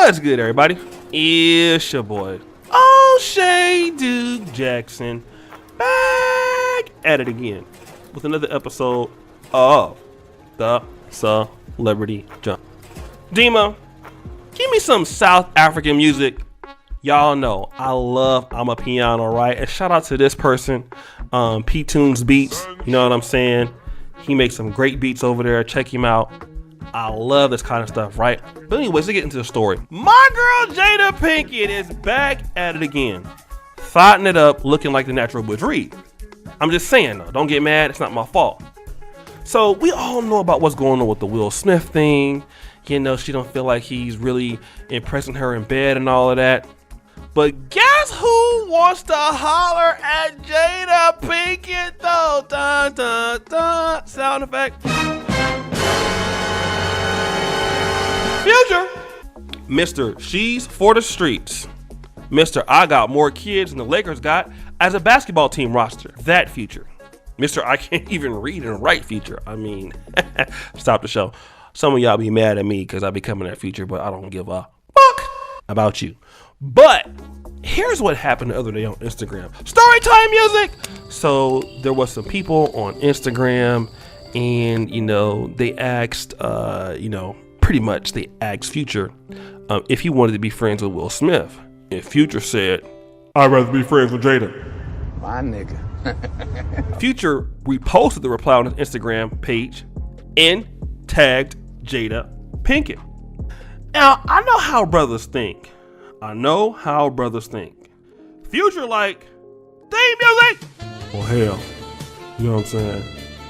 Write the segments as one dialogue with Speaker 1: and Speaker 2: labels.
Speaker 1: What's good, everybody? It's your boy, O'Shea Duke Jackson, back at it again with another episode of the Celebrity Jump. Dima, give me some South African music. Y'all know I love I'm a Piano, right? And shout out to this person, P-Tunes Beats. You know what I'm saying? He makes some great beats over there. Check him out. I love this kind of stuff, right? But anyways, to get into the story. My girl Jada Pinkett is back at it again. Thotting it up, looking like the natural Butch Reed. I'm just saying though, don't get mad, it's not my fault. So we all know about what's going on with the Will Smith thing. You know, she don't feel like he's really impressing her in bed and all of that. But guess who wants to holler at Jada Pinkett though? Dun, dun, dun. Sound effect. Future. Mr. She's for the streets. Mr. I got more kids than the Lakers got as a basketball team roster. That Future. Mr. I can't even read and write Future. I mean, stop the show. Some of y'all be mad at me because I be coming at Future, but I don't give a fuck about you. But here's what happened the other day on Instagram. Storytime music. So there was some people on Instagram and, you know, they asked, pretty much they asked Future if he wanted to be friends with Will Smith. And Future said, I'd rather be friends with Jada.
Speaker 2: My nigga.
Speaker 1: Future reposted the reply on his Instagram page and tagged Jada Pinkett. Now, I know how brothers think. Future like, theme music. Well, hell, you know what I'm saying?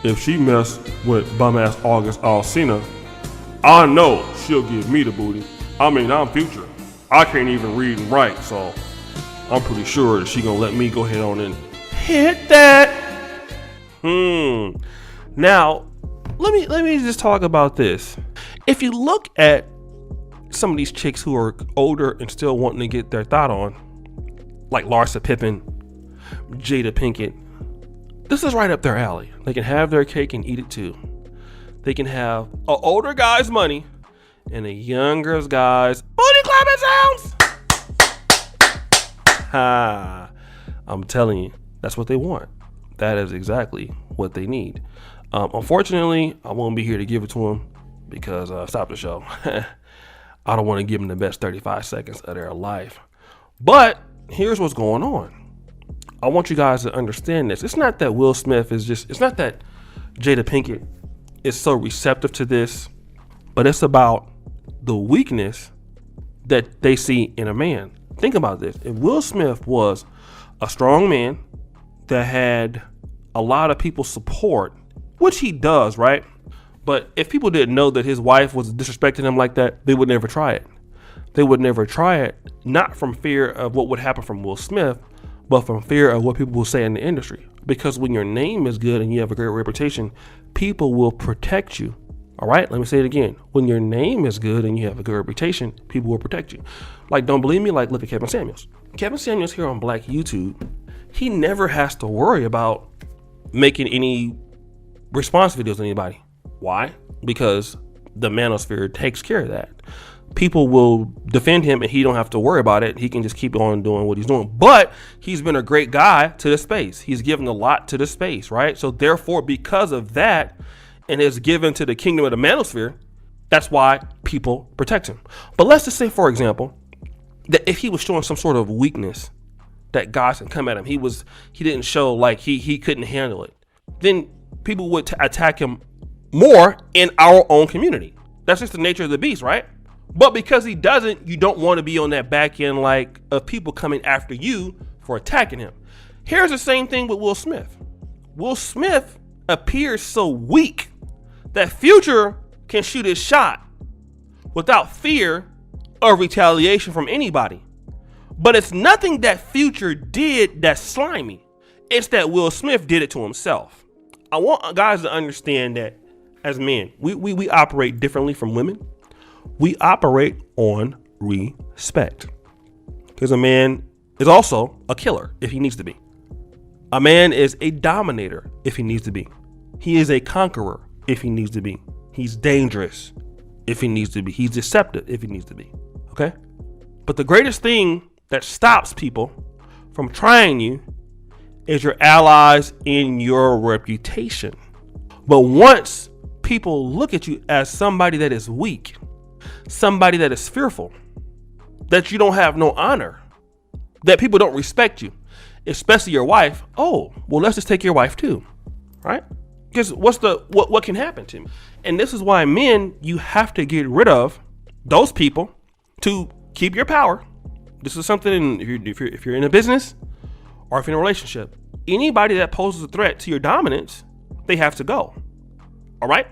Speaker 1: If she mess with bum-ass August Alsina, I know she'll give me the booty. I mean, I'm Future. I can't even read and write, so I'm pretty sure that she gonna let me go ahead on and hit that. Now, let me just talk about this. If you look at some of these chicks who are older and still wanting to get their thought on, like Larsa Pippen, Jada Pinkett, this is right up their alley. They can have their cake and eat it too. They can have an older guy's money and a younger guy's booty clapping sounds. Ha! I'm telling you, that's what they want. That is exactly what they need. Unfortunately, I won't be here to give it to them because stop the show. I don't want to give them the best 35 seconds of their life. But here's what's going on. I want you guys to understand this. It's not that Will Smith it's not that Jada Pinkett is so receptive to this, but it's about the weakness that they see in a man. Think about this. If Will Smith was a strong man that had a lot of people's support, which he does, right? But if people didn't know that his wife was disrespecting him like that, they would never try it. They would never try it, not from fear of what would happen from Will Smith, but from fear of what people will say in the industry. Because when your name is good and you have a great reputation, people will protect you. All right, let me say it again. When your name is good and you have a good reputation, people will protect you. Like, don't believe me? Like, look at Kevin Samuels. Kevin Samuels here on Black YouTube, he never has to worry about making any response videos to anybody. Why? Because the manosphere takes care of that. People will defend him and he don't have to worry about it. He can just keep on doing what he's doing. But he's been a great guy to this space. He's given a lot to this space, right? So therefore, because of that, and is given to the kingdom of the manosphere, that's why people protect him. But let's just say, for example, that if he was showing some sort of weakness that guys can come at him, he didn't show like he couldn't handle it, then people would attack him more in our own community. That's just the nature of the beast, right? But because he doesn't, you don't want to be on that back end like of people coming after you for attacking him. Here's the same thing with Will Smith. Will Smith appears so weak that Future can shoot his shot without fear of retaliation from anybody. But it's nothing that Future did that's slimy. It's that Will Smith did it to himself. I want guys to understand that as men, we operate differently from women. We operate on respect. Because a man is also a killer if he needs to be. A man is a dominator if he needs to be. He is a conqueror if he needs to be. He's dangerous if he needs to be. He's deceptive if he needs to be. Okay? But the greatest thing that stops people from trying you is your allies in your reputation. But once people look at you as somebody that is weak, somebody that is fearful, that you don't have no honor, that people don't respect you, especially your wife. Oh, well, let's just take your wife too, right? Because what can happen to me? And this is why, men, you have to get rid of those people to keep your power. This is something if you're in a business or if you're in a relationship, anybody that poses a threat to your dominance, they have to go. All right?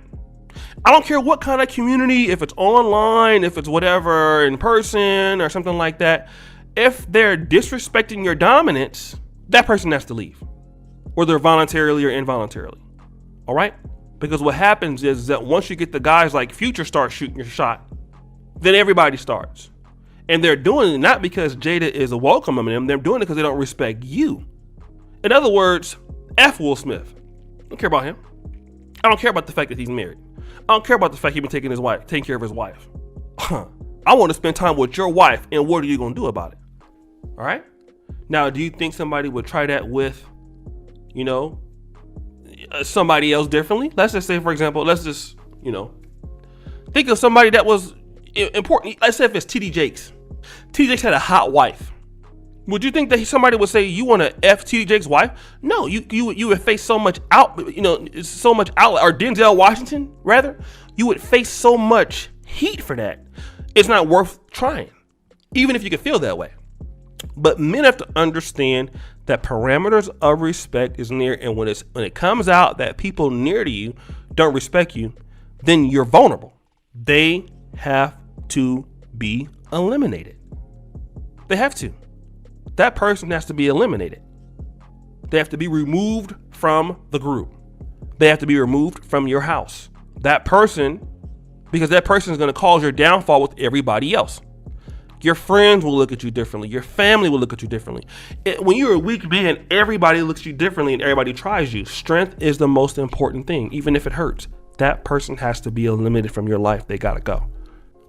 Speaker 1: I don't care what kind of community, if it's online, if it's whatever, in person or something like that. If they're disrespecting your dominance, that person has to leave, whether voluntarily or involuntarily. All right? Because what happens is that once you get the guys like Future start shooting your shot, then everybody starts. And they're doing it not because Jada is a welcome of them. They're doing it because they don't respect you. In other words, F Will Smith. I don't care about him. I don't care about the fact that he's married. I don't care about the fact he's been taking care of his wife. I want to spend time with your wife, and what are you going to do about it? All right? Now, do you think somebody would try that with, somebody else differently? Let's just say, for example, think of somebody that was important. Let's say if it's TD Jakes. TD Jakes had a hot wife. Would you think that somebody would say you want to F TD Jakes' wife? No, you would face so much outlet, or Denzel Washington, rather. You would face so much heat for that. It's not worth trying, even if you could feel that way. But men have to understand that parameters of respect is near, and when it comes out that people near to you don't respect you, then you're vulnerable. They have to be eliminated. They have to. That person has to be eliminated. They have to be removed from the group. They have to be removed from your house. Because that person is going to cause your downfall with everybody else. Your friends will look at you differently. Your family will look at you differently. When you're a weak man, everybody looks at you differently and everybody tries you. Strength is the most important thing, even if it hurts. That person has to be eliminated from your life. They got to go.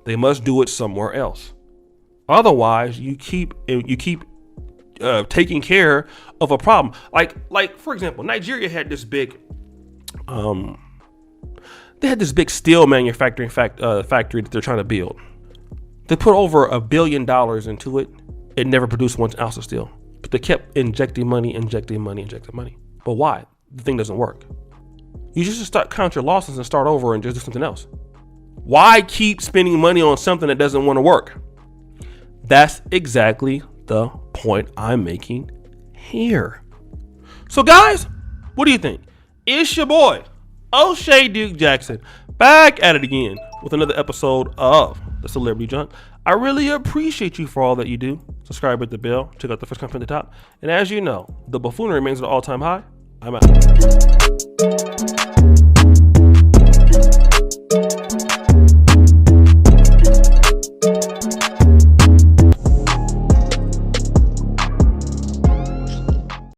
Speaker 1: They must do it somewhere else. Otherwise, you keep taking care of a problem. Like for example, Nigeria had this big, steel manufacturing factory that they're trying to build. They put over $1 billion into it. It never produced 1 ounce of steel, but they kept injecting money. But why? The thing doesn't work. You just count your losses and start over and just do something else. Why keep spending money on something that doesn't want to work? That's exactly the point I'm making here. So guys, what do you think? It's your boy, O'Shea Duke Jackson, back at it again with another episode of The Celebrity Junk. I really appreciate you for all that you do. Subscribe, hit the bell, check out the first comment at the top. And as you know, the buffoonery remains at an all-time high. I'm out.